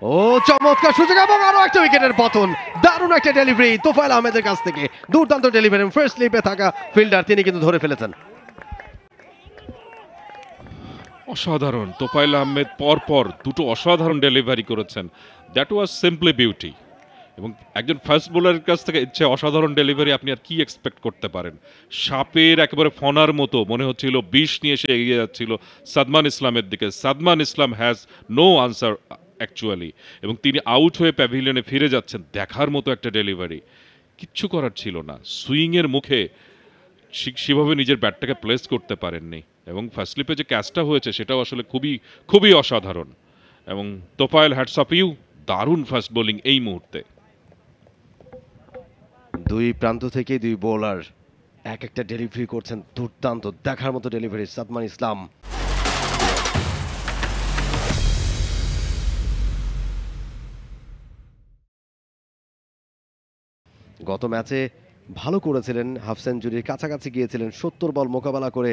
ও চমৎকার সুযোগ এবং আরো একটা উইকেটের পতন। দারুণ একটা ডেলিভারি তোফায়েল আহমেদের কাছ থেকে, দুর্দান্ত ডেলিভারি। ফার্স্ট স্লিপে থাকা ফিল্ডার তিনি কিন্তু ধরে ফেলেছেন। অসাধারণ, তোফায়েল আহমেদ পরপর দুটো অসাধারণ ডেলিভারি করেছেন। That was simply beauty. এবং একজন ফাস্ট বোলারের কাছ থেকে ইচ্ছে অসাধারণ ডেলিভারি আপনি আর কি এক্সপেক্ট করতে পারেন। সাপের একেবারে ফনার মতো মনে হচ্ছিল, বিষ নিয়ে সে এগিয়ে যাচ্ছিল সাদমান ইসলামের দিকে। সাদমান ইসলাম হ্যাজ নো আনসার অ্যাকচুয়ালি, এবং তিনি আউট হয়ে প্যাভিলিয়নে ফিরে যাচ্ছেন। দেখার মতো একটা ডেলিভারি, কিচ্ছু করার ছিল না। সুইংয়ের মুখে সেভাবে নিজের ব্যাটটাকে প্লেস করতে পারেননি, এবং ফার্স্ট স্লিপে যে ক্যাচটা হয়েছে সেটাও আসলে খুবই খুবই অসাধারণ। এবং তোফায়েল, হ্যাটস অফ ইউ, দারুণ ফাস্ট বোলিং এই মুহূর্তে। দুই প্রান্ত থেকে দুই বোলার এক একটা ডেলিভারি করছেন, দুর্দান্ত দেখার মতো ডেলিভারি সাদমান ইসলাম। গত ম্যাচে ভালো করেছিলেন, হাফ সেঞ্চুরির কাছাকাছি গিয়েছিলেন, 70 বল মোকাবেলা করে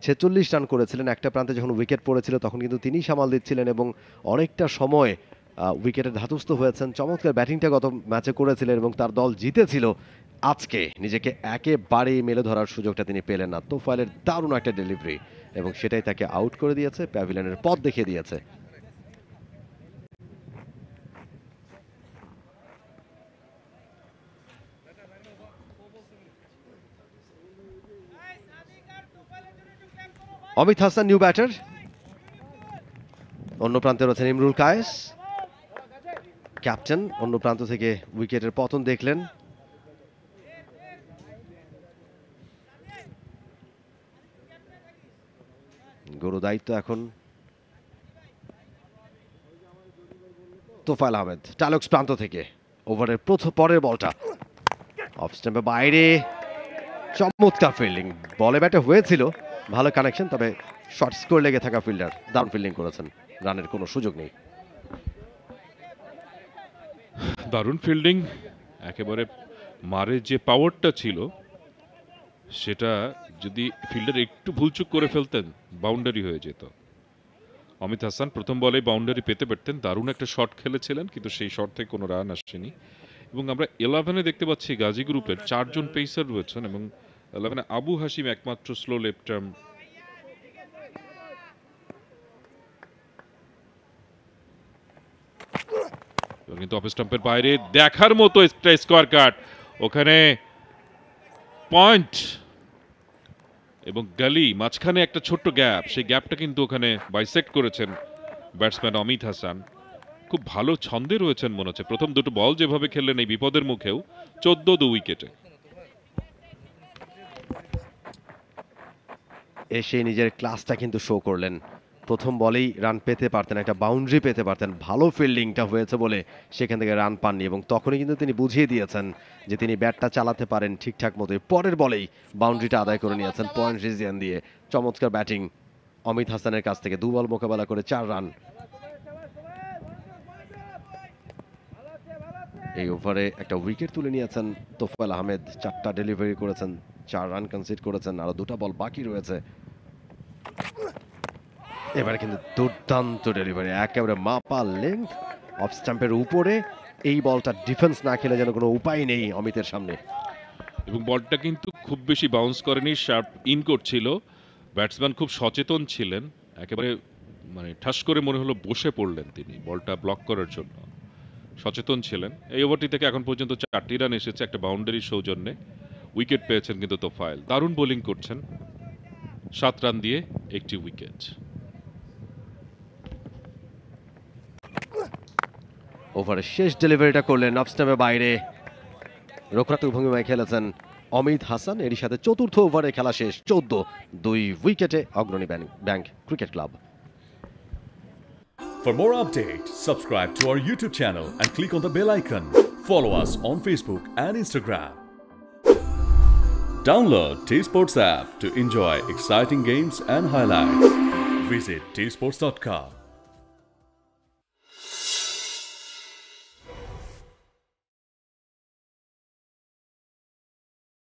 46 রান করেছিলেন। একটা প্রান্তে যখন উইকেট পড়েছিল তখন কিন্তু তিনি সামাল দিচ্ছিলেন এবং অনেকটা সময় উইকেটের ধাতস্থ হয়েছেন। চমৎকার ব্যাটিংটা গত ম্যাচে করেছিলেন এবং তার দল জিতেছিল। আজকে নিজেকে একেবারেই মেলে ধরার সুযোগটা তিনি পেলেন না। তোফায়েলের দারুণ একটা ডেলিভারি এবং সেটাই তাকে আউট করে দিয়েছে, প্যাভিলিয়নের পথ দেখিয়ে দিয়েছে। অমিত হাসান নিউ ব্যাটার, অন্য প্রান্তে রয়েছেন ইমরুল কায়েস ক্যাপ্টেন। অন্য প্রান্ত থেকে উইকেটের পতন দেখলেন। গুরু দায়িত্ব এখন তোফায়েল আহমেদ। টালক্স প্রান্ত থেকে ওভারের পরের বলটা অফ স্টাম্পের বাইরে, চমৎকার ফিল্ডিং। বলে ব্যাটে হয়েছিল ভালো কানেকশন, তবে শর্ট স্কোর লেগে থাকা ফিল্ডার দারুণ ফিল্ডিং করেছেন, রানের কোনো সুযোগ নেই। দারুণ ফিল্ডিং, একেবারে মারে যে পাওয়ারটা ছিল সেটা যদি ফিল্ডার একটু ভুলচুক করে ফেলতেন বাউন্ডারি হয়ে যেত। অমিত হাসান প্রথম বলেই বাউন্ডারি পেতে পারতেন। দারুণ একটা শট খেলেছিলেন, কিন্তু সেই শট থেকে কোনো রান আসেনি। এবং আমরা 11-এ দেখতে পাচ্ছি গাজী গ্রুপের 4 জন পেসার রয়েছেন, এবং 11-এ আবু হাসিম একমাত্র স্লো লেফট আর্ম। কিন্তু অফ স্টাম্পের বাইরে দেখার মতো স্কোয়ার কাট, ওখানে পয়েন্ট এবং গলি মাঝখানে একটা ছোট্ট গ্যাপ, সেই গ্যাপটা কিন্তু ওখানে বাইসেক্ট করেছেন ব্যাটসম্যান অমিত হাসান। খুব ভালো ছন্দে রয়েছেন মনে হচ্ছে। প্রথম দুটো বল যেভাবে খেললেন এই বিপদের মুখেও, 14 উইকেটে এসে নিজের ক্লাসটা কিন্তু শো করলেন। প্রথম বলেই রান পেতে পারতেন, একটা বাউন্ডারি পেতে পারতেন। ভালো ফিল্ডিংটা হয়েছে বলে সেখান থেকে রান পাননি, এবং তখনই কিন্তু তিনি বুঝিয়ে দিয়েছেন যে তিনি ব্যাটটা চালাতে পারেন ঠিকঠাক মতোই। পরের বলেই বাউন্ডারিটা আদায় করে নিয়েছেন পয়েন্ট রিজিয়ান দিয়ে। চমৎকার ব্যাটিং অমিত হাসানের কাছ থেকে, 2 বল মোকাবেলা করে 4 রান। এই ওভারে একটা উইকেট তুলে নিয়েছেন তোফায়েল আহমেদ। 4টা ডেলিভারি করেছেন, 4 রান কনসিড করেছেন, আরো 2টা বল বাকি রয়েছে। এবারে কিন্তু দুর্দান্ত ডেলিভারি, একেবারে মাপা লেন্থ অফ স্টাম্পের উপরে। এই বলটা ডিফেন্স না খেলে যেন কোনো উপায় নেই অমিতের সামনে। এবং বলটা কিন্তু খুব বেশি বাউন্স করেনি, শার্প ইন করছিল। ব্যাটসম্যান খুব সচেতন ছিলেন, একেবারে মানে ঠাস করে মনে হলো বসে পড়লেন তিনি বলটা ব্লক করার জন্য। সচেতন ছিলেন। এই ওভারটি থেকে এখন পর্যন্ত 4টি রান এসেছে, একটা বাউন্ডারির সৌজন্যে। উইকেট পেয়েছেন কিন্তু তোফায়েল, দারুণ বোলিং করছেন। 7 রান দিয়ে 1টি উইকেট। ওভারে শেষ ডেলিভারিটা করলেন অফ স্টাম্পের বাইরে, রক্ষাত্মক ভঙ্গিমায় খেলেছেন অমিত হাসান। এরই সাথে চতুর্থ ওভারে খেলা শেষ, 14 উইকেটে অগ্রণী bank cricket club. For more updates, subscribe to our YouTube channel and click on the bell icon. Follow us on Facebook and Instagram. Download T-Sports app to enjoy exciting games and highlights. Visit tsports.com.